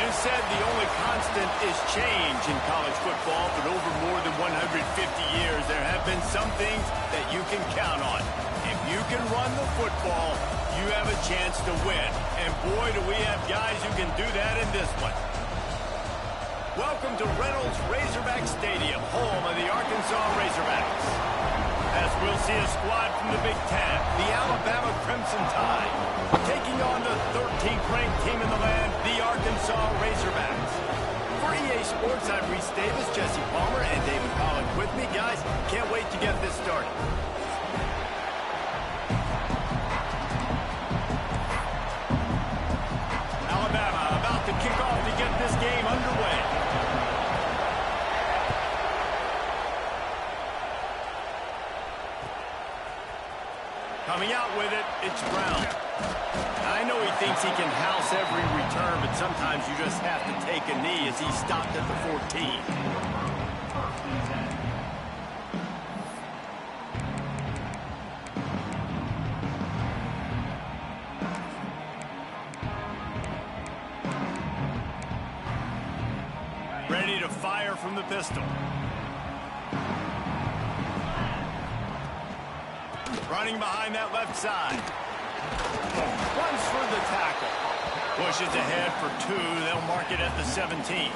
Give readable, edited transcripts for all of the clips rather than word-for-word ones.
is said the only constant is change in college football, but over more than 150 years, there have been some things that you can count on. If you can run the football, you have a chance to win. And boy, do we have guys who can do that in this one. Welcome to Reynolds Razorback Stadium, home of the Arkansas Razorbacks. As we'll see a squad from the Big Ten, the Alabama Crimson Tide, taking on the 13th ranked team in the land, the Arkansas Razorbacks. For EA Sports, I'm Reese Davis, Jesse Palmer, and David Pollock with me. Guys, can't wait to get this started. Alabama about to kick off to get this game underway. Coming out with it, it's Brown. I know he thinks he can house every return, but sometimes you just have to take a knee as he stopped at the 14. Ready to fire from the pistol. Running behind that left side. Runs for the tackle. Pushes ahead for two. They'll mark it at the 17.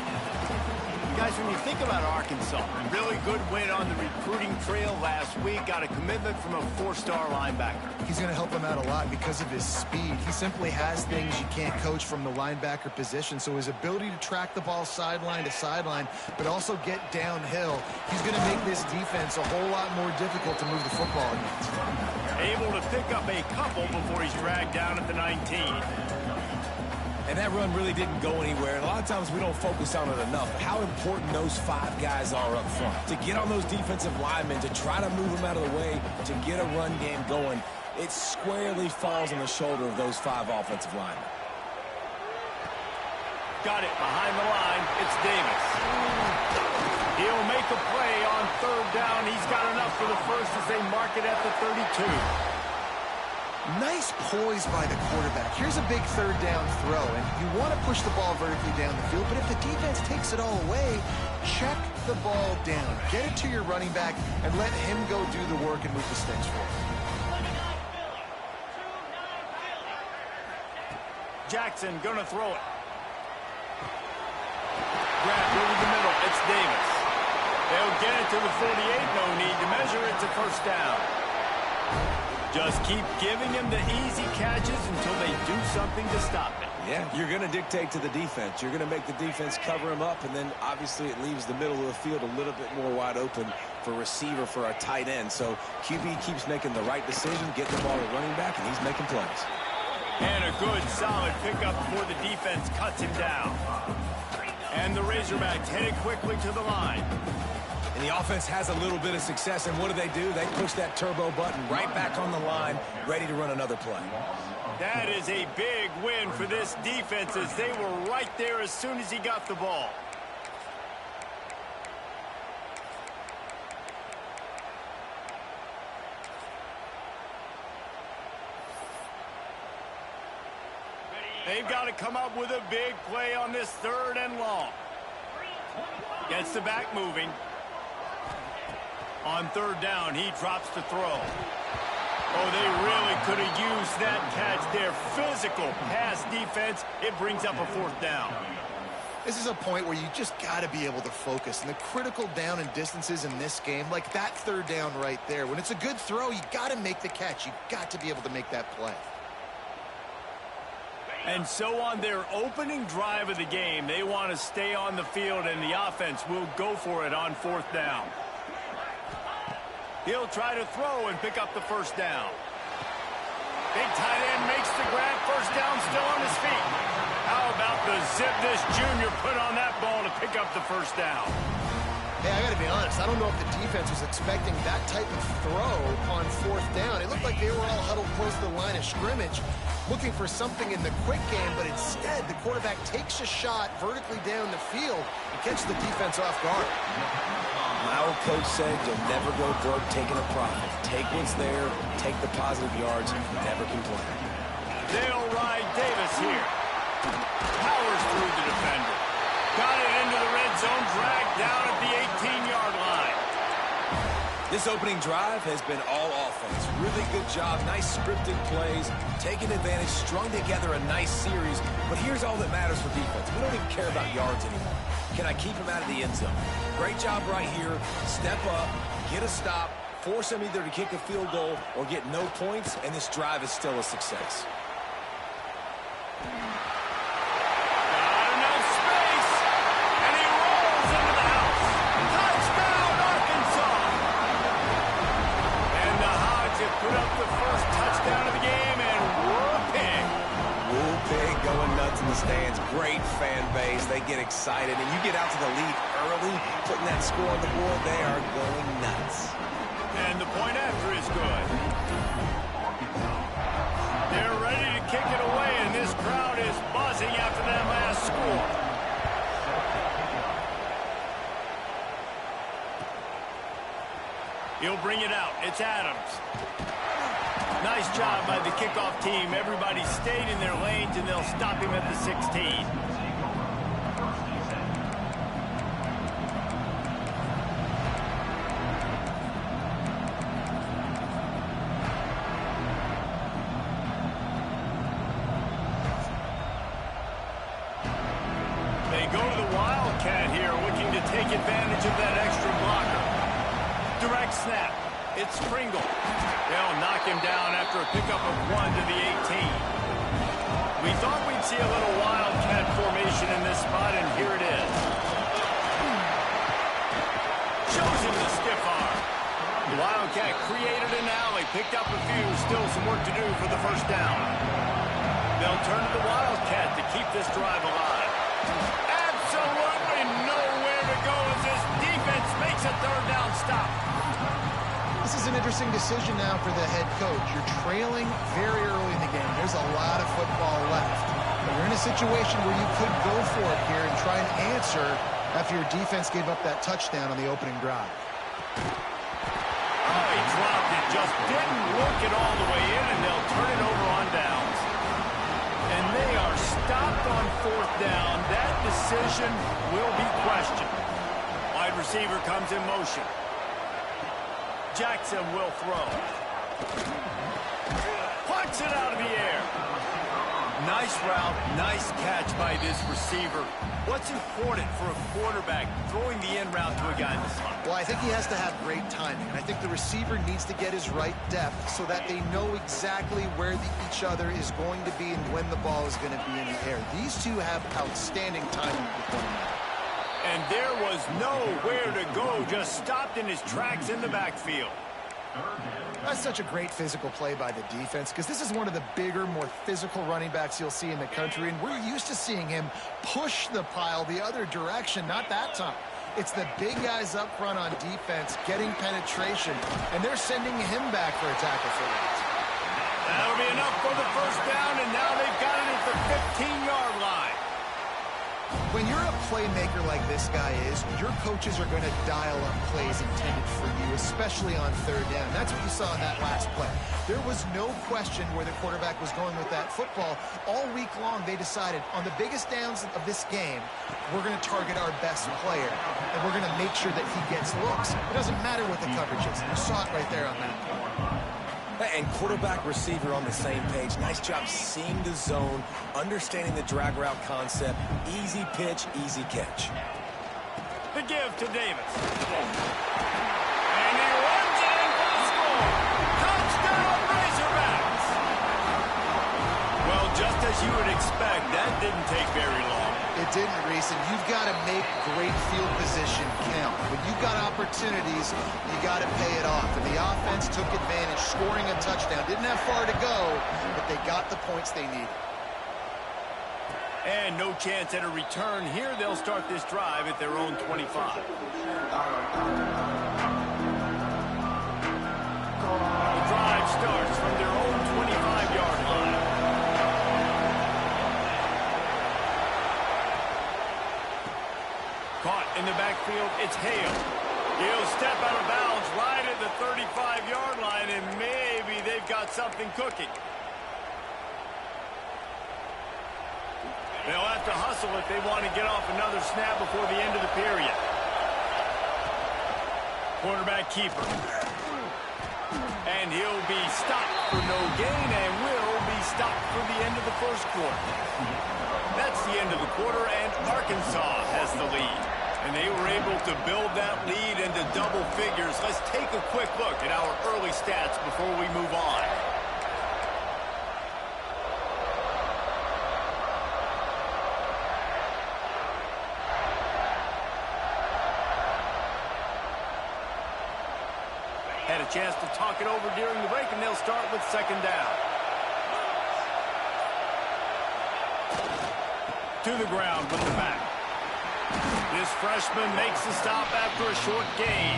Guys, when you think about Arkansas, really good win on the recruiting trail last week. Got a commitment from a four-star linebacker. He's going to help him out a lot because of his speed. He simply has things you can't coach from the linebacker position. So his ability to track the ball sideline to sideline, but also get downhill, he's going to make this defense a whole lot more difficult to move the football against. Able to pick up a couple before he's dragged down at the 19. And that run really didn't go anywhere. And a lot of times we don't focus on it enough. How important those five guys are up front. To get on those defensive linemen, to try to move them out of the way, to get a run game going, it squarely falls on the shoulder of those five offensive linemen. Got it behind the line. It's Davis. He'll make a play on third down. He's got enough for the first as they mark it at the 32. Nice poise by the quarterback. Here's a big third down throw, and you want to push the ball vertically down the field, but if the defense takes it all away, check the ball down. Get it to your running back and let him go do the work and move the sticks for him. Jackson gonna throw it. Grabbed over the middle. It's Davis. They'll get it to the 48. No need to measure. It's a first down. Just keep giving him the easy catches until they do something to stop it. Yeah, you're going to dictate to the defense. You're going to make the defense cover him up, and then obviously it leaves the middle of the field a little bit more wide open for receiver, for a tight end. So QB keeps making the right decision, getting the ball to running back, and he's making plays. And a good, solid pickup before the defense cuts him down. And the Razorbacks headed quickly to the line. And the offense has a little bit of success, and what do? They push that turbo button right back on the line, ready to run another play. That is a big win for this defense as they were right there as soon as he got the ball. They've got to come up with a big play on this third and long. Gets the back moving. On third down, he drops to throw. Oh, they really could have used that catch there. Physical pass defense. It brings up a fourth down. This is a point where you just got to be able to focus. And the critical down and distances in this game, like that third down right there, when it's a good throw, you got to make the catch. You got to be able to make that play. And so on their opening drive of the game, they want to stay on the field, and the offense will go for it on fourth down. He'll try to throw and pick up the first down. Big tight end makes the grab. First down, still on his feet. How about the zip this junior put on that ball to pick up the first down? Hey, I got to be honest. I don't know if the defense was expecting that type of throw on fourth down. It looked like they were all huddled close to the line of scrimmage, looking for something in the quick game, but instead the quarterback takes a shot vertically down the field and catches the defense off guard. My old coach said you'll never go broke taking a profit. Take what's there, take the positive yards, never complain. They'll ride Davis here. Powers through the defender. Got it into the red zone, dragged down at the 18-yard line. This opening drive has been all offense. Really good job, nice scripted plays, taking advantage, strung together a nice series. But here's all that matters for defense. We don't even care about yards anymore. Can I keep him out of the end zone? Great job right here. Step up, get a stop, force him either to kick a field goal or get no points, and this drive is still a success. Put up the first touchdown of the game, and whooping. Whooping, going nuts in the stands. Great fan base. They get excited, and you get out to the lead early, putting that score on the board. They are going nuts. And the point after is good. They're ready to kick it away, and this crowd is buzzing after that last score. He'll bring it out. It's Adams. Nice job by the kickoff team. Everybody stayed in their lanes, and they'll stop him at the 16. They go to the Wildcat here, looking to take advantage of that extra blocker. Direct snap. It's Pringle. They'll knock him down after a pickup of 1 to the 18. We thought we'd see a little Wildcat formation in this spot, and here it is. Shows him the stiff arm. The Wildcat created an alley, picked up a few, still some work to do for the first down. They'll turn to the Wildcat to keep this drive alive. Absolutely nowhere to go as this defense makes a third down stop. This is an interesting decision now for the head coach. You're trailing very early in the game. There's a lot of football left. But you're in a situation where you could go for it here and try and answer after your defense gave up that touchdown on the opening drive. Oh, he dropped it. Just didn't work it all the way in, and they'll turn it over on downs. And they are stopped on fourth down. That decision will be questioned. Wide receiver comes in motion. Jackson will throw. Punts it out of the air. Nice route, nice catch by this receiver. What's important for a quarterback throwing the in route to a guy in the slot? Well, I think he has to have great timing. I think the receiver needs to get his right depth so that they know exactly where each other is going to be and when the ball is going to be in the air. These two have outstanding timing with one another. And there was nowhere to go, just stopped in his tracks in the backfield. That's such a great physical play by the defense because this is one of the bigger, more physical running backs you'll see in the country, and we're used to seeing him push the pile the other direction, not that time. It's the big guys up front on defense getting penetration, and they're sending him back for a tackle for that. That'll be enough for the first down, and now they've got it at the 15-yard line. When you're a playmaker like this guy is, your coaches are going to dial up plays intended for you, especially on third down. That's what you saw in that last play. There was no question where the quarterback was going with that football. All week long, they decided on the biggest downs of this game, we're going to target our best player, and we're going to make sure that he gets looks. It doesn't matter what the coverage is. You saw it right there on that play. And quarterback receiver on the same page. Nice job seeing the zone, understanding the drag route concept. Easy pitch, easy catch. The give to Davis. And he runs it in for the score. Touchdown, Razorbacks. Well, just as you would expect, that didn't take very long. It didn't, Reese, and you've got to make great field position count. When you've got opportunities, you got to pay it off. And the offense took advantage, scoring a touchdown. Didn't have far to go, but they got the points they needed. And no chance at a return. Here they'll start this drive at their own 25. The drive starts from their own 25-yard line. Caught in the backfield, it's Hale. He'll step out of bounds right at the 35-yard line, and maybe they've got something cooking. They'll have to hustle if they want to get off another snap before the end of the period. Quarterback keeper. And he'll be stopped for no gain and will be stopped for the end of the first quarter. That's the end of the quarter, and Arkansas has the lead. And they were able to build that lead into double figures. Let's take a quick look at our early stats before we move on. Had a chance to talk it over during the break, and they'll start with second down. To the ground with the back. This freshman makes the stop after a short gain.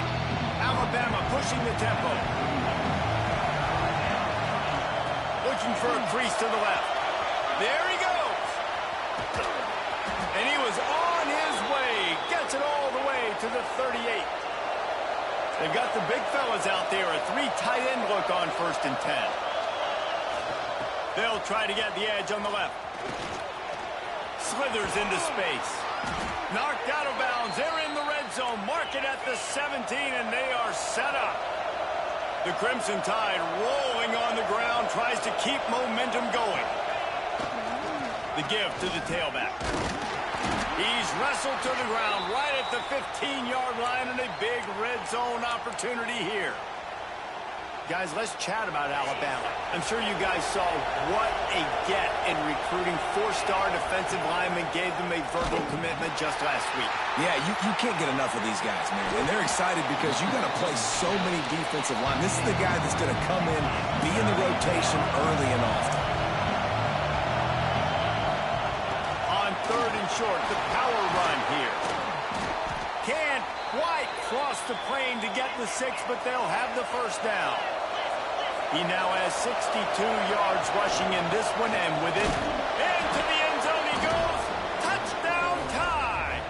Alabama pushing the tempo. Looking for a crease to the left. There he goes. And he was on his way. Gets it all the way to the 38. They've got the big fellas out there. A 3 tight end look on 1st and 10. They'll try to get the edge on the left. Slithers into space. Knocked out of bounds. They're in the red zone. Mark it at the 17, and they are set up. The Crimson Tide rolling on the ground, tries to keep momentum going. The give to the tailback. He's wrestled to the ground right at the 15-yard line, and a big red zone opportunity here. Guys, let's chat about Alabama. I'm sure you guys saw what a get in recruiting. 4-star defensive linemen gave them a verbal commitment just last week. Yeah, you can't get enough of these guys, man. And they're excited because you got to play so many defensive linemen. This is the guy that's going to come in, be in the rotation early and often. On 3rd and short, the power run here. Can't quite cross the plane to get the 6, but they'll have the first down. He now has 62 yards rushing in this one, and with it, into the end zone he goes. Touchdown time!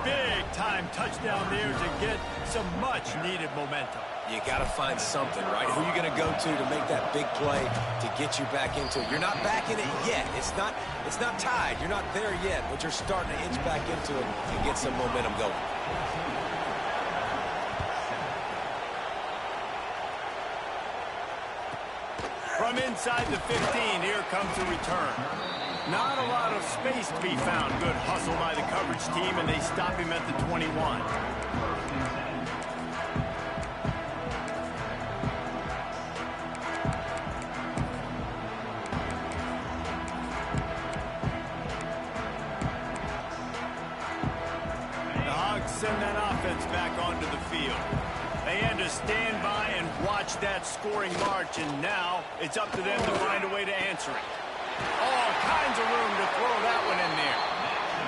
Big time touchdown there to get some much-needed momentum. You got to find something, right? Who are you going to go to make that big play to get you back into it? You're not back in it yet. It's not tied. You're not there yet, but you're starting to inch back into it and get some momentum going. From inside the 15, here comes the return. Not a lot of space to be found. Good hustle by the coverage team, and they stop him at the 21. Send that offense back onto the field. They had to stand by and watch that scoring march, and now it's up to them to find a way to answer it. All kinds of room to throw that one in there.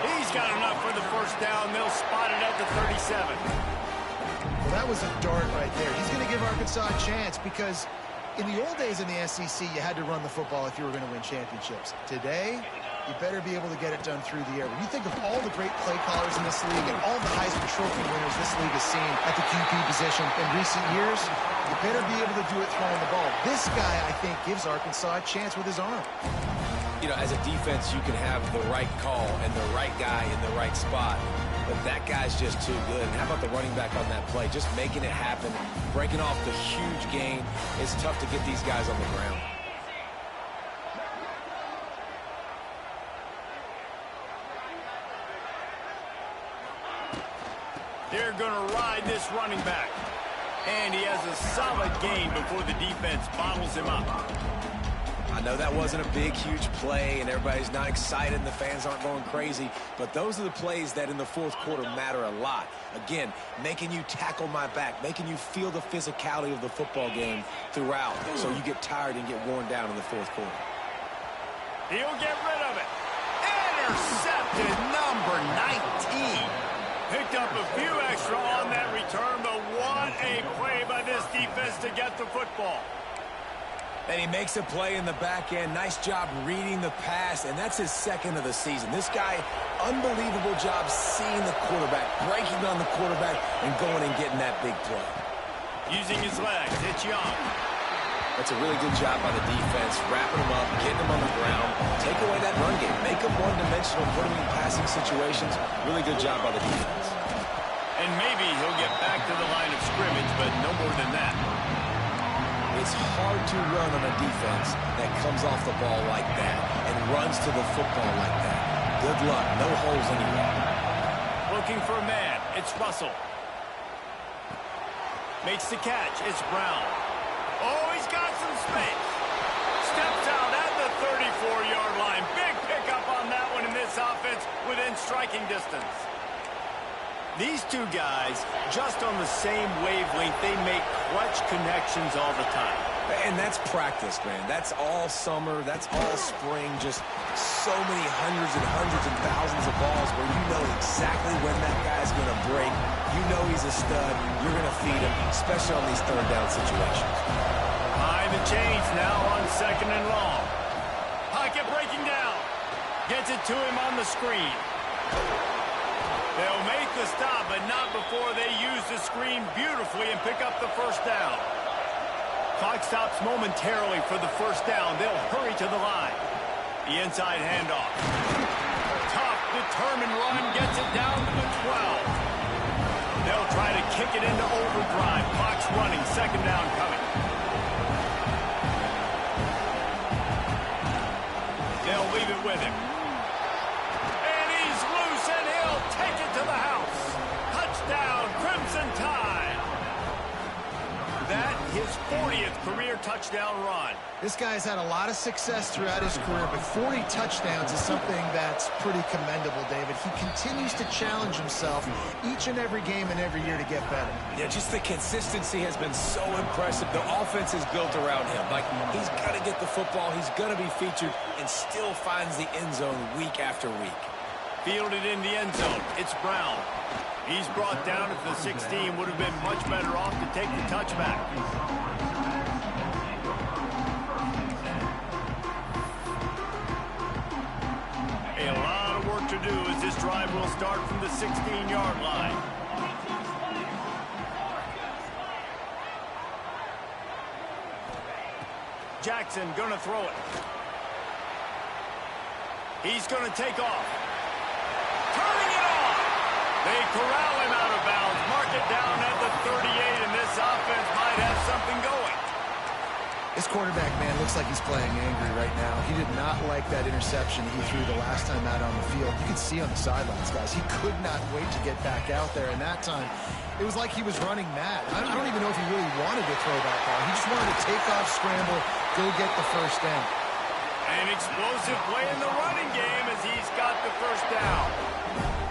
He's got enough for the first down. They'll spot it at the 37. Well, that was a dart right there. He's going to give Arkansas a chance because in the old days in the SEC, you had to run the football if you were going to win championships. Today, you better be able to get it done through the air. When you think of all the great play callers in this league and all the Heisman Trophy winners this league has seen at the QB position in recent years, you better be able to do it throwing the ball. This guy, I think, gives Arkansas a chance with his arm. You know, as a defense, you can have the right call and the right guy in the right spot, but that guy's just too good. And how about the running back on that play? Just making it happen, breaking off the huge gain. It's tough to get these guys on the ground. They're going to ride this running back. And he has a solid gain before the defense bottles him up. I know that wasn't a big, huge play, and everybody's not excited, and the fans aren't going crazy, but those are the plays that in the fourth quarter matter a lot. Again, making you tackle my back, making you feel the physicality of the football game throughout, so you get tired and get worn down in the fourth quarter. He'll get rid of it. Intercepted, number 19. Picked up a few extra on that return, but what a play by this defense to get the football. And he makes a play in the back end. Nice job reading the pass, and that's his second of the season. This guy, unbelievable job seeing the quarterback, breaking on the quarterback, and going and getting that big play. Using his legs, it's Young. That's a really good job by the defense, wrapping them up, getting them on the ground, take away that run game, make them one-dimensional, put them in passing situations. Really good job by the defense. And maybe he'll get back to the line of scrimmage, but no more than that. It's hard to run on a defense that comes off the ball like that and runs to the football like that. Good luck. No holes anywhere. Looking for a man. It's Russell. Makes the catch. It's Brown. Oh, he's got some space. Steps out at the 34-yard line. Big pickup on that one in this offense within striking distance. These two guys, just on the same wavelength, they make clutch connections all the time. And that's practice, man. That's all summer. That's all spring. Just so many hundreds and thousands of balls where you know exactly when that guy's going to break. You know he's a stud. You're going to feed him, especially on these third down situations. Behind the chains now on 2nd and long. Pocket breaking down. Gets it to him on the screen. They'll make the stop, but not before they use the screen beautifully and pick up the first down. Clock stops momentarily for the first down. They'll hurry to the line. The inside handoff. Tough, determined run gets it down to the 12. They'll try to kick it into overdrive. Clock's running, 2nd down coming. They'll leave it with him. And he's loose, and he'll take it to the house. Touchdown, Crimson Tide. That his 40th career touchdown run. This guy's had a lot of success throughout his career, but 40 touchdowns is something that's pretty commendable, David. He continues to challenge himself each and every game and every year to get better. Yeah, just the consistency has been so impressive. The offense is built around him. Like, he's got to get the football, he's going to be featured, and still finds the end zone week after week. Fielded in the end zone. It's Brown. He's brought down at the 16. Would have been much better off to take the touchback. A lot of work to do as this drive will start from the 16-yard line. Jackson gonna throw it. He's gonna take off. Turning it on. They corral him out of bounds. Mark it down at the 38, and this offense might have something going. This quarterback, man, looks like he's playing angry right now. He did not like that interception he threw the last time out on the field. You can see on the sidelines, guys. He could not wait to get back out there, and that time, it was like he was running mad. I don't even know if he really wanted to throw that ball. He just wanted to take off, scramble, go get the first down. An explosive play in the running game as he's got the first down.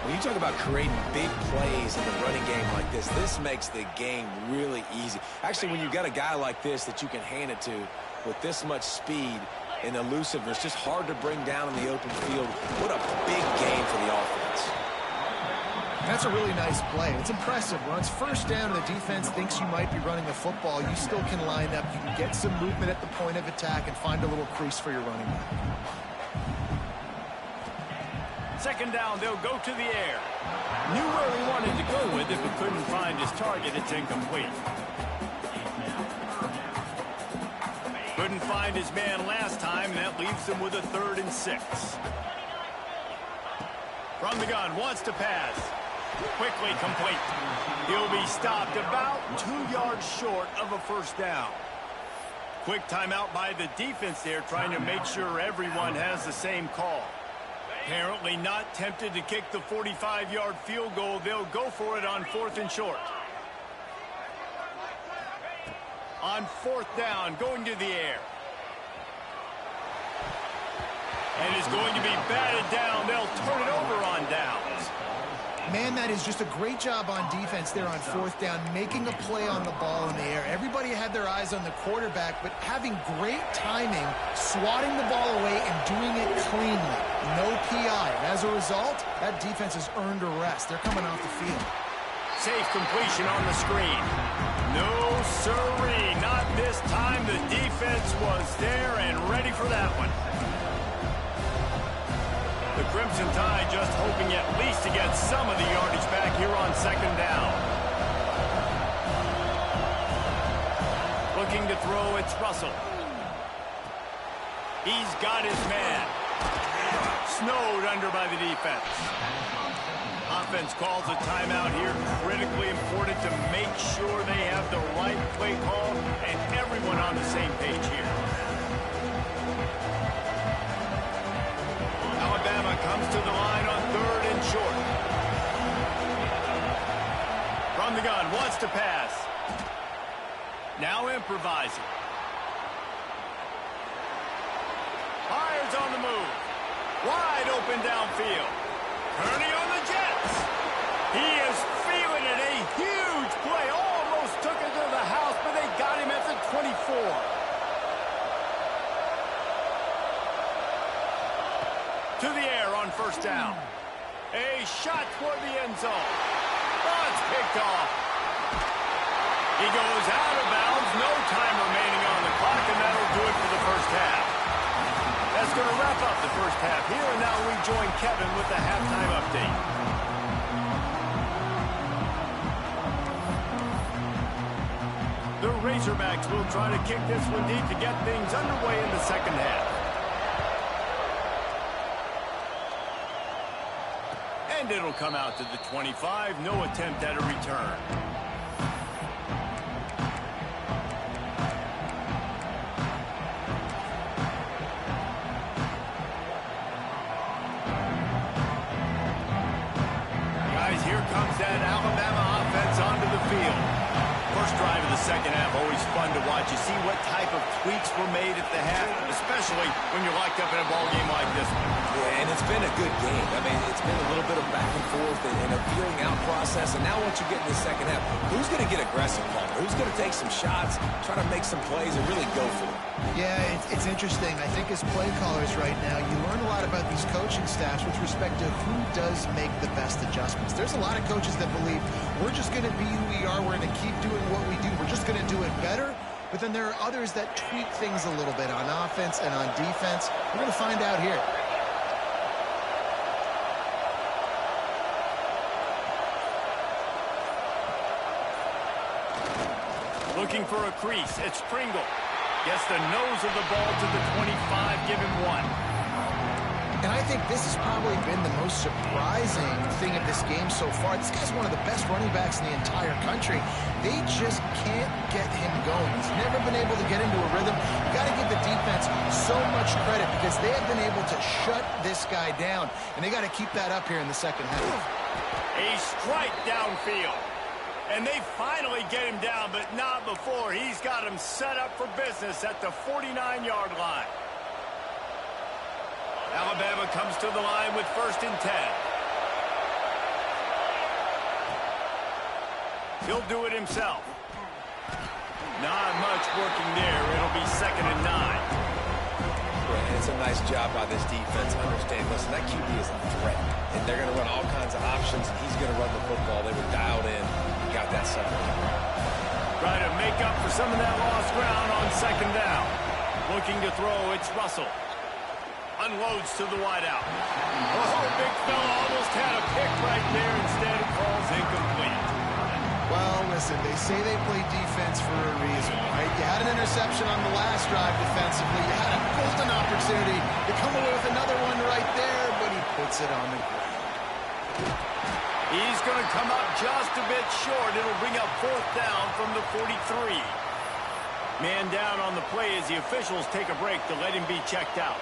When you talk about creating big plays in the running game like this makes the game really easy. Actually, when you've got a guy like this that you can hand it to with this much speed and elusiveness, just hard to bring down in the open field. What a big game for the offense. That's a really nice play. It's impressive. Once first down and the defense thinks you might be running the football, you still can line up. You can get some movement at the point of attack and find a little crease for your running back. 2nd down, they'll go to the air. Knew where he wanted to go with it, but couldn't find his target. It's incomplete. Couldn't find his man last time, and that leaves him with a 3rd and 6. From the gun, wants to pass. Quickly complete. He'll be stopped about 2 yards short of a first down. Quick timeout by the defense there, trying to make sure everyone has the same call. Apparently not tempted to kick the 45-yard field goal. They'll go for it on 4th and short. On 4th down, going to the air. And is going to be batted down. They'll turn it over on downs. Man, that is just a great job on defense there on 4th down, making a play on the ball in the air. Everybody had their eyes on the quarterback, but having great timing, swatting the ball away, and doing it cleanly. No PI. And as a result, that defense has earned a rest. They're coming off the field. Safe completion on the screen. No, sirree. Not this time. The defense was there and ready for that one. The Crimson Tide just hoping at least to get some of the yardage back here on 2nd down. Looking to throw, it's Russell. He's got his man. Snowed under by the defense. Offense calls a timeout here. Critically important to make sure they have the right play call and everyone on the same page here. Alabama comes to the line on 3rd and short. From the gun, wants to pass. Now improvising. Fires on the move. Wide open downfield. Kearney on the Jets. He is feeling it. A huge play. Almost took it to the house, but they got him at the 24. To the air on 1st down. A shot toward the end zone. Oh, it's picked off. He goes out of bounds. No time remaining on the clock, and that'll do it for the 1st half. That's going to wrap up the 1st half here, and now we join Kevin with the halftime update. The Razorbacks will try to kick this one deep to get things underway in the 2nd half. And it'll come out to the 25. No attempt at a return. Here comes that Alabama offense onto the field. First drive of the 2nd half, always fun to watch. You see what type of tweaks were made at the half, especially when you're locked up in a ball game like this one. Yeah, and it's been a good game. I mean, it's been a little bit of back and forth and a feeling out process. And now once you get in the 2nd half, who's going to get aggressive, Paul? Who's going to take some shots, try to make some plays, and really go for it? Yeah, it's interesting. I think as play callers right now, you learn a lot about these coaching staffs with respect to who does make the best adjustments. There's a lot of coaches that believe we're just going to be who we are. We're going to keep doing what we do. We're just going to do it better. But then there are others that tweak things a little bit on offense and on defense. We're going to find out here. Looking for a crease. It's Pringle. Gets the nose of the ball to the 25. Give him 1. And I think this has probably been the most surprising thing of this game so far. This guy's one of the best running backs in the entire country. They just can't get him going. He's never been able to get into a rhythm. You got to give the defense so much credit because they have been able to shut this guy down. And they got to keep that up here in the 2nd half. A strike downfield. And they finally get him down, but not before. He's got him set up for business at the 49-yard line. Alabama comes to the line with 1st and 10. He'll do it himself. Not much working there. It'll be 2nd and 9. Yeah, it's a nice job by this defense. Understand, listen, that QB is a threat. And they're going to run all kinds of options, and he's going to run the football. They were dialed in. He got that second. Try to make up for some of that lost ground on 2nd down. Looking to throw, it's Russell. Unloads to the wideout. Oh, big fella almost had a pick right there. Instead, it falls incomplete. Well, listen, they say they play defense for a reason, right? You had an interception on the last drive defensively. You had a golden opportunity to come away with another one right there, but he puts it on the ground. He's going to come up just a bit short. It'll bring up 4th down from the 43. Man down on the play as the officials take a break to let him be checked out.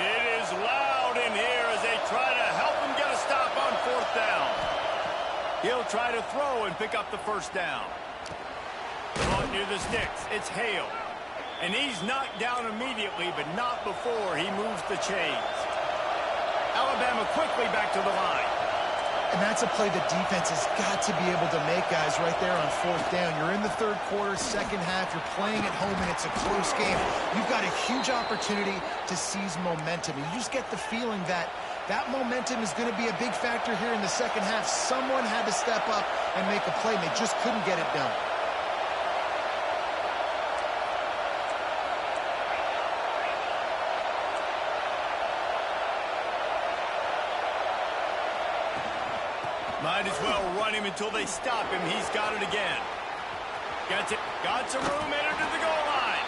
It is loud in here as they try to help him get a stop on 4th down. He'll try to throw and pick up the 1st down. Caught near the sticks. It's Hale. And he's knocked down immediately, but not before he moves the chains. Alabama quickly back to the line. And that's a play the defense has got to be able to make, guys, right there on 4th down. You're in the 3rd quarter, 2nd half. You're playing at home, and it's a close game. You've got a huge opportunity to seize momentum. And you just get the feeling that that momentum is going to be a big factor here in the 2nd half. Someone had to step up and make a play, and they just couldn't get it done. Might as well run him until they stop him. He's got it again. Gets it. Got some room, entered to the goal line.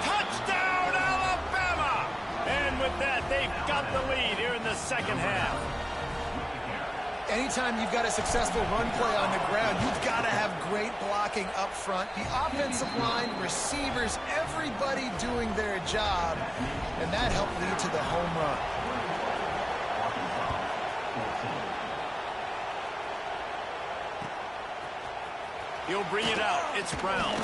Touchdown, Alabama! And with that, they've got the lead here in the second half. Anytime you've got a successful run play on the ground, you've got to have great blocking up front. The offensive line, receivers, everybody doing their job. And that helped lead to the home run. He'll bring it out. It's Brown.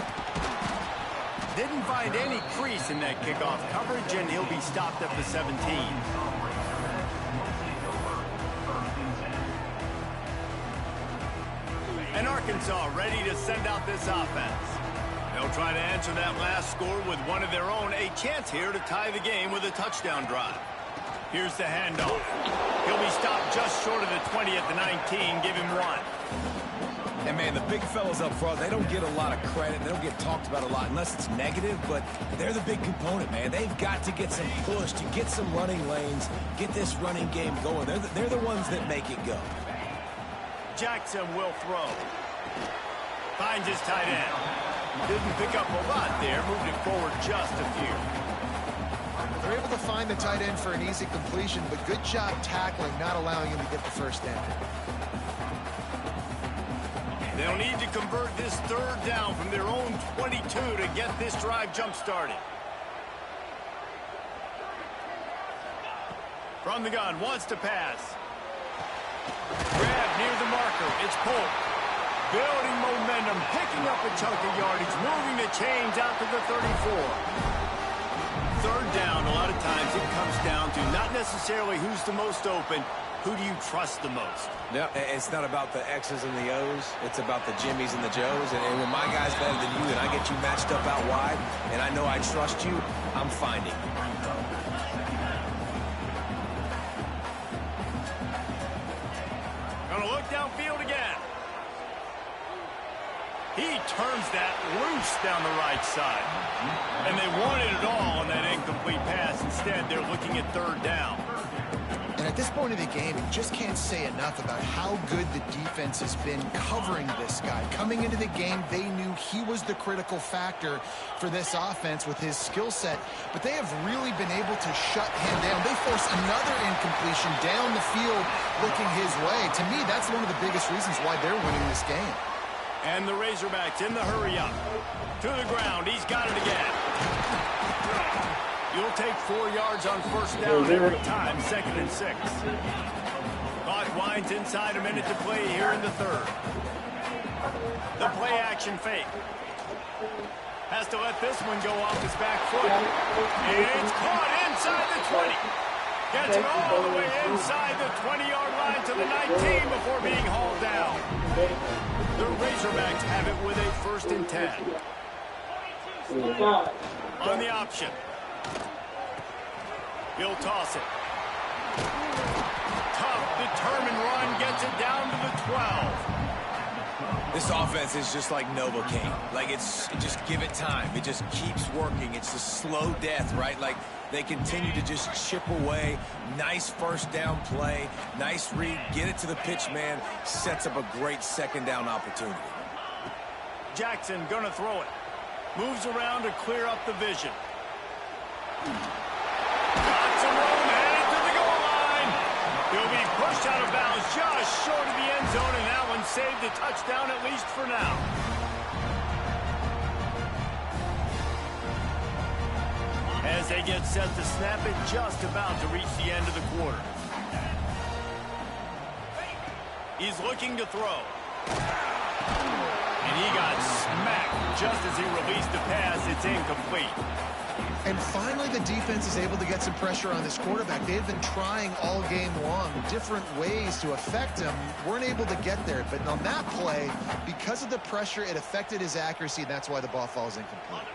Didn't find any crease in that kickoff coverage, and he'll be stopped at the 17. And Arkansas ready to send out this offense. They'll try to answer that last score with one of their own. A chance here to tie the game with a touchdown drive. Here's the handoff. He'll be stopped just short of the 20 at the 19. Give him one. And, man, the big fellas up front, they don't get a lot of credit. They don't get talked about a lot unless it's negative, but they're the big component, man. They've got to get some push, to get some running lanes, get this running game going. They're the ones that make it go. Jackson will throw. Finds his tight end. Didn't pick up a lot there, moved it forward just a few. They're able to find the tight end for an easy completion, but good job tackling, not allowing him to get the first down. They'll need to convert this third down from their own 22 to get this drive jump-started. From the gun, wants to pass. Grab near the marker. It's Polk. Building momentum, picking up a chunk of yardage, moving the chains out to the 34. Third down, a lot of times it comes down to not necessarily who's the most open, who do you trust the most? Yeah, it's not about the X's and the O's. It's about the Jimmies and the Joes. And when my guy's better than you and I get you matched up out wide and I know I trust you, I'm finding you. Gonna look downfield again. He turns that loose down the right side. And they wanted it all on that incomplete pass. Instead, they're looking at third down. And at this point of the game, you just can't say enough about how good the defense has been covering this guy. Coming into the game, they knew he was the critical factor for this offense with his skill set, but they have really been able to shut him down. They force another incompletion down the field looking his way. To me, that's one of the biggest reasons why they're winning this game. And the Razorbacks in the hurry-up. To the ground. He's got it again. You'll take 4 yards on first down every time, 2nd and 6. Clock winds inside, a minute to play here in the third. The play action fake. Has to let this one go off his back foot. And it's caught inside the 20. Gets it all the way inside the 20-yard line to the 19 before being hauled down. The Razorbacks have it with a 1st and 10. On the option. He'll toss it. Tough, determined run, gets it down to the 12. This offense is just like Novocaine. Like, just give it time. It just keeps working. It's a slow death, right? Like, they continue to just chip away. Nice first down play. Nice read. Get it to the pitch man. Sets up a great 2nd down opportunity. Jackson gonna throw it. Moves around to clear up the vision. Got some room, headed to the goal line. He'll be pushed out of bounds just short of the end zone, and that one saved a touchdown at least for now. As they get set to snap it, just about to reach the end of the quarter. He's looking to throw. And he got smacked just as he released the pass. It's incomplete. And finally, the defense is able to get some pressure on this quarterback. They've been trying all game long different ways to affect him. Weren't able to get there. But on that play, because of the pressure, it affected his accuracy, and that's why the ball falls incomplete.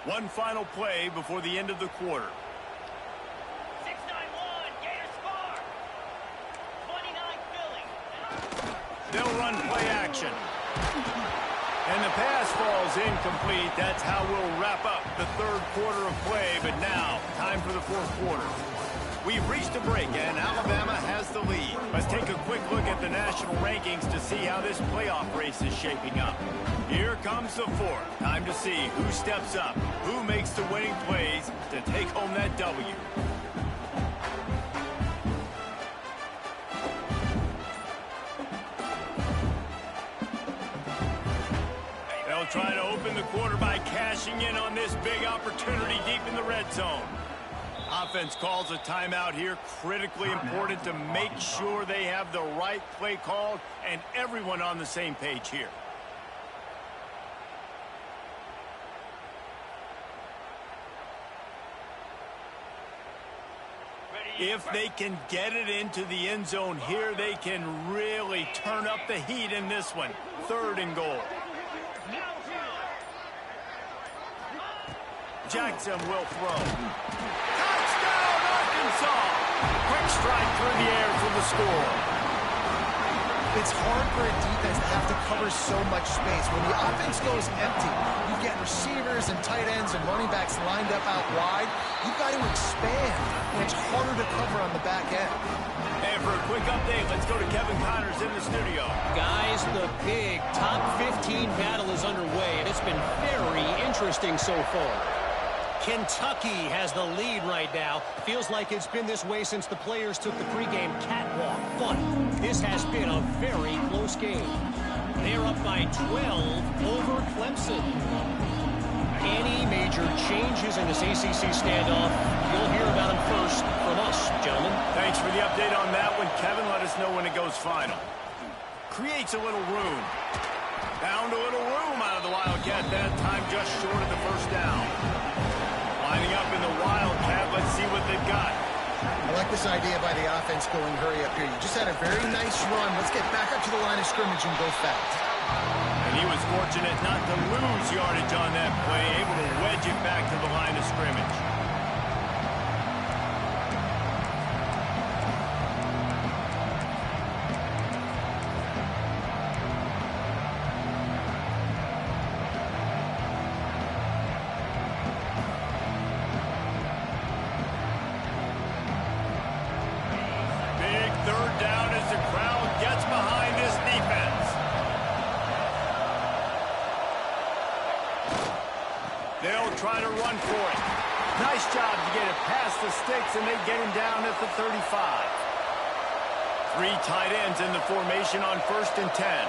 One final play before the end of the quarter. 6-9-1, Gators score. 29 Philly. They'll run play action. And the pass falls incomplete. That's how we'll wrap up the third quarter of play. But now, time for the fourth quarter. We've reached a break, and Alabama has the lead. Let's take a quick look at the national rankings to see how this playoff race is shaping up. Here comes the fourth. Time to see who steps up, who makes the winning plays to take home that W. They'll try to open the quarter by cashing in on this big opportunity deep in the red zone. Offense calls a timeout here. Critically important to make sure they have the right play called and everyone on the same page here. If they can get it into the end zone here, they can really turn up the heat in this one. 3rd and goal. Jackson will throw. Touchdown, Arkansas! Quick strike through the air for the score. It's hard for a defense to have to cover so much space. When the offense goes empty, you get receivers and tight ends and running backs lined up out wide. You've got to expand, and it's harder to cover on the back end. And for a quick update, let's go to Kevin Connors in the studio. Guys, the big top 15 battle is underway, and it's been very interesting so far. Kentucky has the lead right now. Feels like it's been this way since the players took the pregame catwalk. But this has been a very close game. They're up by 12 over Clemson. Any major changes in this ACC standoff, you'll hear about them first from us, gentlemen. Thanks for the update on that one, Kevin. Let us know when it goes final. Creates a little room. Found a little room out of the Wildcat that time, just short of the first down. Lining up in the Wildcat, let's see what they've got. I like this idea by the offense going hurry up here. You just had a very nice run. Let's get back up to the line of scrimmage and go fast. And he was fortunate not to lose yardage on that play, able to wedge it back to the line of scrimmage. They'll try to run for it. Nice job to get it past the sticks, and they get him down at the 35. 3 tight ends in the formation on 1st and 10.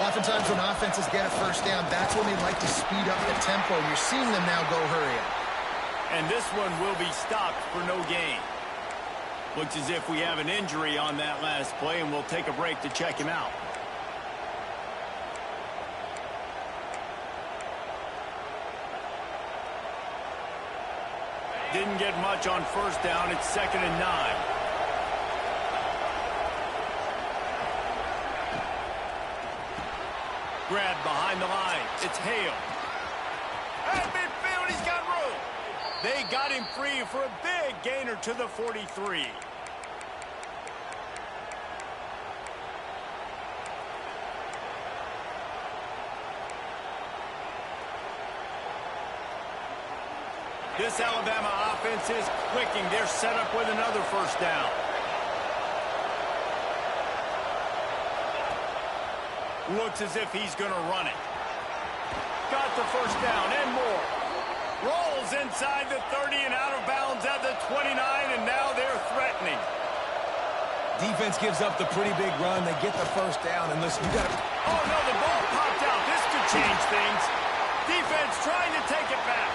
Oftentimes when offenses get a first down, that's when they like to speed up the tempo. You're seeing them now go hurry up. And this one will be stopped for no gain. Looks as if we have an injury on that last play, and we'll take a break to check him out. Didn't get much on 1st down. It's 2nd and 9. Grab behind the line. It's Hale. At midfield, he's got room. They got him free for a big gainer to the 43. This Alabama offense is clicking. They're set up with another 1st down. Looks as if he's going to run it. Got the 1st down and more. Rolls inside the 30 and out of bounds at the 29, and now they're threatening. Defense gives up the pretty big run. They get the 1st down, and listen, you got to... Oh, no, the ball popped out. This could change things. Defense trying to take it back.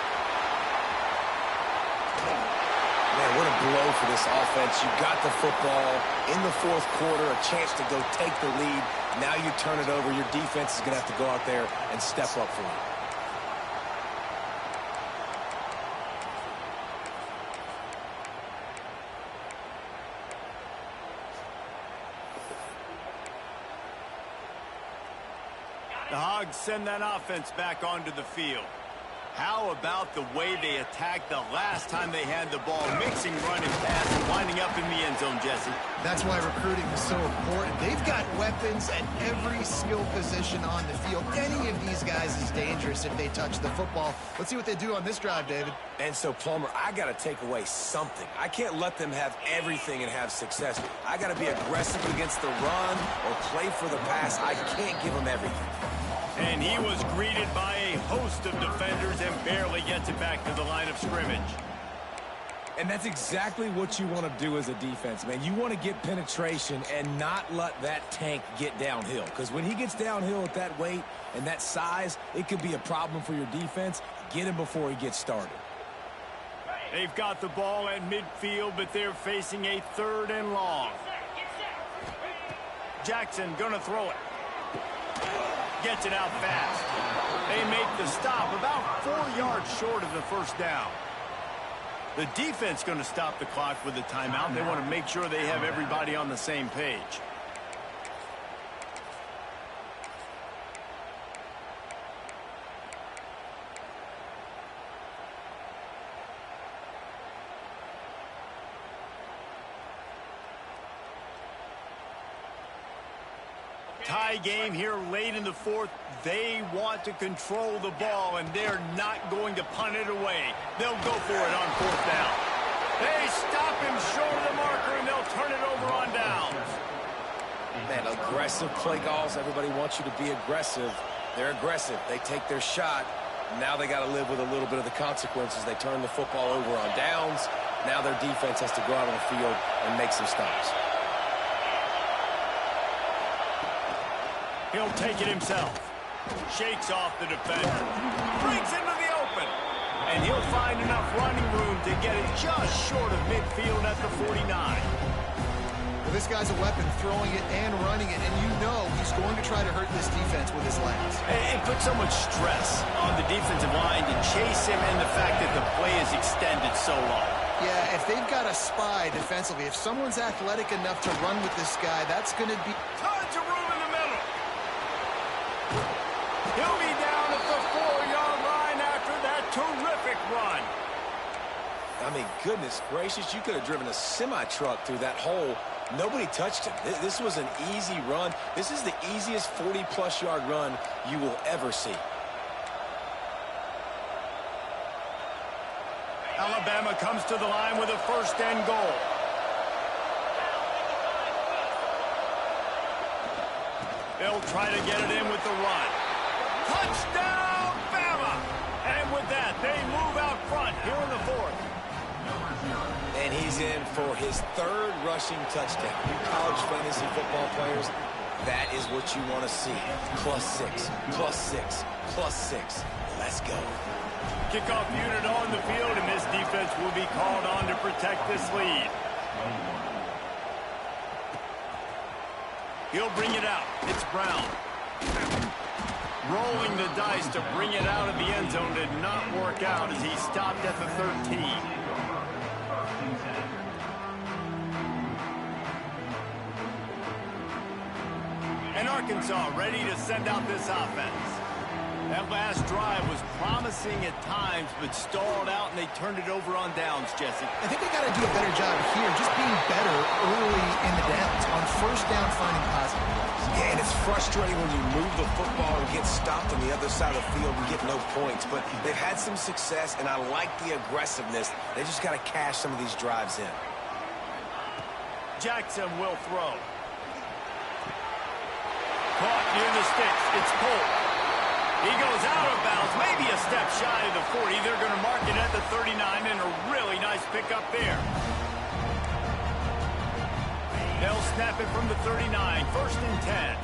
Man, what a blow for this offense. You got the football in the 4th quarter, a chance to go take the lead. Now you turn it over. Your defense is going to have to go out there and step up for it. The Hogs send that offense back onto the field. How about the way they attacked the last time they had the ball, mixing run and pass and winding up in the end zone, Jesse? That's why recruiting is so important. They've got weapons at every skill position on the field. Any of these guys is dangerous if they touch the football. Let's see what they do on this drive, David. And so, Plummer, I got to take away something. I can't let them have everything and have success. I got to be aggressive against the run or play for the pass. I can't give them everything. And he was greeted by a host of defenders and barely gets it back to the line of scrimmage. And that's exactly what you want to do as a defense, man. You want to get penetration and not let that tank get downhill. Because when he gets downhill at that weight and that size, it could be a problem for your defense. Get him before he gets started. They've got the ball at midfield, but they're facing a 3rd and long. Jackson gonna throw it. Gets it out fast. They make the stop about 4 yards short of the first down. The defense going to stop the clock with a timeout. They want to make sure they have everybody on the same page. Tie game here late in the 4th. They want to control the ball, and they're not going to punt it away. They'll go for it on 4th down. They stop him short of the marker, and they'll turn it over on downs. Man, aggressive play calls. Everybody wants you to be aggressive. They're aggressive. They take their shot. Now they got to live with a little bit of the consequences. They turn the football over on downs. Now their defense has to go out on the field and make some stops. He'll take it himself. Shakes off the defender. Breaks into the open. And he'll find enough running room to get it just short of midfield at the 49. Well, this guy's a weapon, throwing it and running it, and you know he's going to try to hurt this defense with his legs. It puts so much stress on the defensive line to chase him, and the fact that the play is extended so long. Yeah, if they've got a spy defensively, if someone's athletic enough to run with this guy, that's going to be... Tons of room in the middle. He'll be down at the 4-yard line after that terrific run. I mean, goodness gracious, you could have driven a semi-truck through that hole. Nobody touched him. This was an easy run. This is the easiest 40-plus yard run you will ever see. Alabama comes to the line with a 1st and goal. They'll try to get it in with the run. Touchdown, Bama! And with that, they move out front here in the 4th. And he's in for his 3rd rushing touchdown. You college fantasy football players, that is what you want to see. +6, +6, +6. Let's go. Kickoff unit on the field, and this defense will be called on to protect this lead. He'll bring it out. It's Brown. Rolling the dice to bring it out of the end zone did not work out as he stopped at the 13. And Arkansas ready to send out this offense. That last drive was promising at times, but stalled out, and they turned it over on downs, Jesse. I think they got to do a better job here, just being better early in the downs, on 1st down, finding positive plays. Yeah, and it's frustrating when you move the football and get stopped on the other side of the field and get no points. But they've had some success, and I like the aggressiveness. They just got to cash some of these drives in. Jackson will throw. Caught near the sticks. It's Cole. He goes out of bounds, maybe a step shy of the 40. They're going to mark it at the 39, and a really nice pickup there. They'll snap it from the 39, 1st and 10.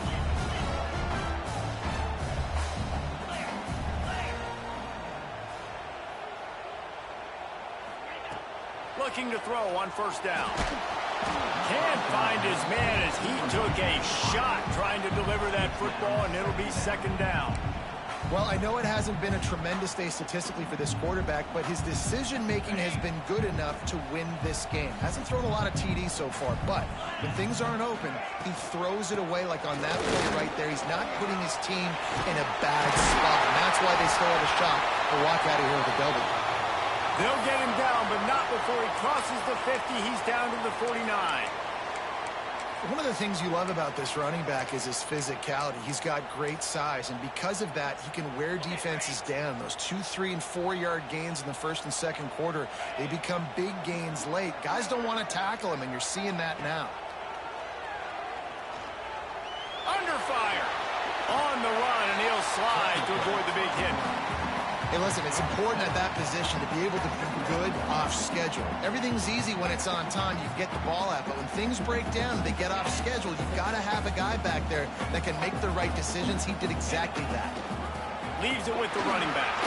Looking to throw on 1st down. Can't find his man as he took a shot trying to deliver that football, and it'll be 2nd down. Well, I know it hasn't been a tremendous day statistically for this quarterback, but his decision-making has been good enough to win this game. Hasn't thrown a lot of TDs so far, but when things aren't open, he throws it away like on that play right there. He's not putting his team in a bad spot, and that's why they still have a shot to walk out of here with a W. They'll get him down, but not before he crosses the 50. He's down to the 49. One of the things you love about this running back is his physicality. He's got great size, and because of that, he can wear defenses down. Those 2, 3, and 4-yard gains in the first and second quarter, they become big gains late. Guys don't want to tackle him, and you're seeing that now. Under fire. On the run, and he'll slide to avoid the big hit. Hey, listen, it's important at that position to be able to be good off schedule. Everything's easy when it's on time. You get the ball out, but when things break down, they get off schedule. You've got to have a guy back there that can make the right decisions. He did exactly that. Leaves it with the running back.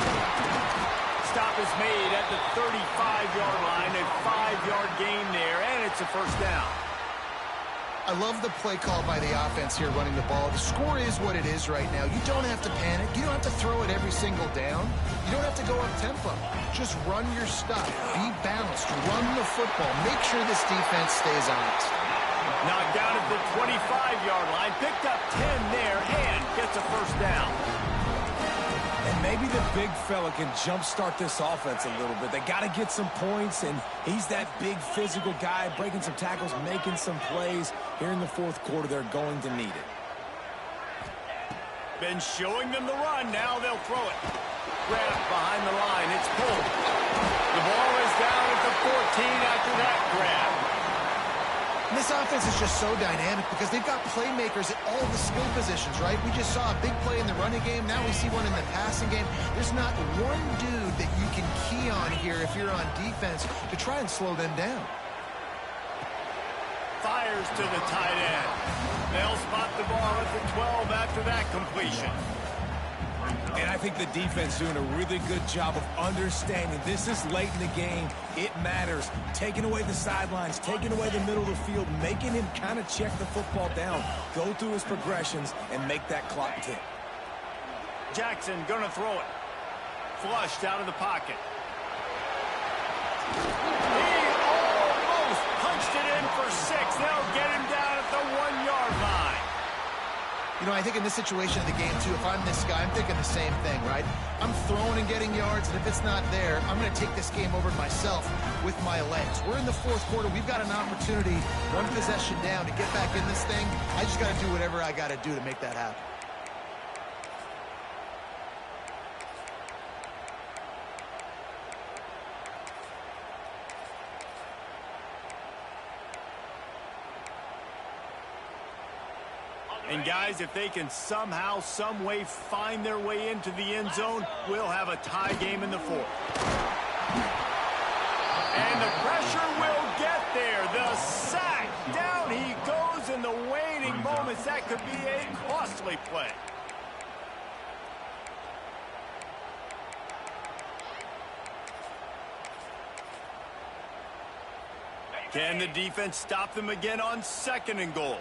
Stop is made at the 35-yard line. A 5-yard gain there, and it's a first down. I love the play call by the offense here running the ball. The score is what it is right now. You don't have to panic. You don't have to throw it every single down. You don't have to go up-tempo. Just run your stuff. Be balanced. Run the football. Make sure this defense stays honest. Knocked down at the 25-yard line. Picked up 10 there and gets a first down. And maybe the big fella can jumpstart this offense a little bit. They got to get some points, and he's that big physical guy, breaking some tackles, making some plays. Here in the fourth quarter, they're going to need it. Been showing them the run. Now they'll throw it. Grabbed behind the line. It's pulled. The ball is down at the 14 after that grab. And this offense is just so dynamic because they've got playmakers at all the skill positions, right? We just saw a big play in the running game. Now we see one in the passing game. There's not one dude that you can key on here if you're on defense to try and slow them down. Fires to the tight end. They'll spot the ball at the 12 after that completion. And I think the defense doing a really good job of understanding this is late in the game. It matters. Taking away the sidelines, taking away the middle of the field, making him kind of check the football down, go through his progressions, and make that clock tick. Jackson gonna throw it. Flushed out of the pocket. He almost punched it in for 6. They'll get him down at the 1-yard line. You know, I think in this situation of the game, too, if I'm this guy, I'm thinking the same thing, right? I'm throwing and getting yards, and if it's not there, I'm going to take this game over myself with my legs. We're in the fourth quarter. We've got an opportunity, one possession down, to get back in this thing. I just got to do whatever I got to do to make that happen. And guys, if they can somehow, some way find their way into the end zone, we'll have a tie game in the fourth. And the pressure will get there. The sack. Down he goes in the waning moments. That could be a costly play. Can the defense stop them again on 2nd and goal?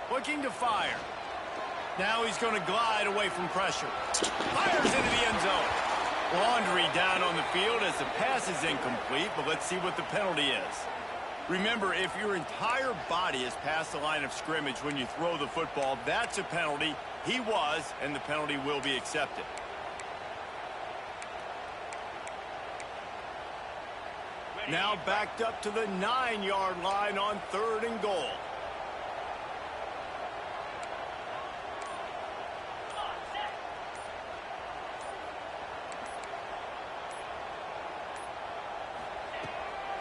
Looking to fire. Now he's going to glide away from pressure. Fires into the end zone. Laundry down on the field as the pass is incomplete, but let's see what the penalty is. Remember, if your entire body is past the line of scrimmage when you throw the football, that's a penalty. He was, and the penalty will be accepted. Now backed up to the 9-yard line on 3rd and goal.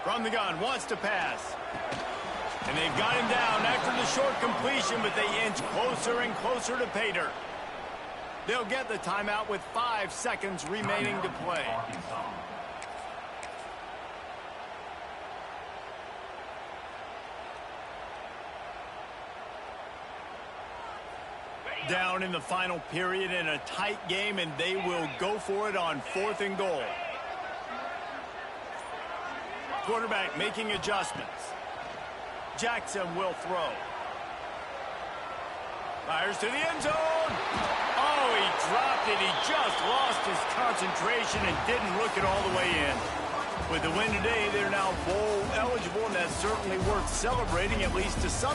From the gun, wants to pass. And they've got him down after the short completion, but they inch closer and closer to pay dirt. They'll get the timeout with 5 seconds remaining to play. Down in the final period in a tight game, and they will go for it on 4th and goal. Quarterback making adjustments. Jackson will throw. Fires to the end zone. Oh, he dropped it. He just lost his concentration and didn't look it all the way in. With the win today, they're now bowl eligible, and that's certainly worth celebrating, at least to some.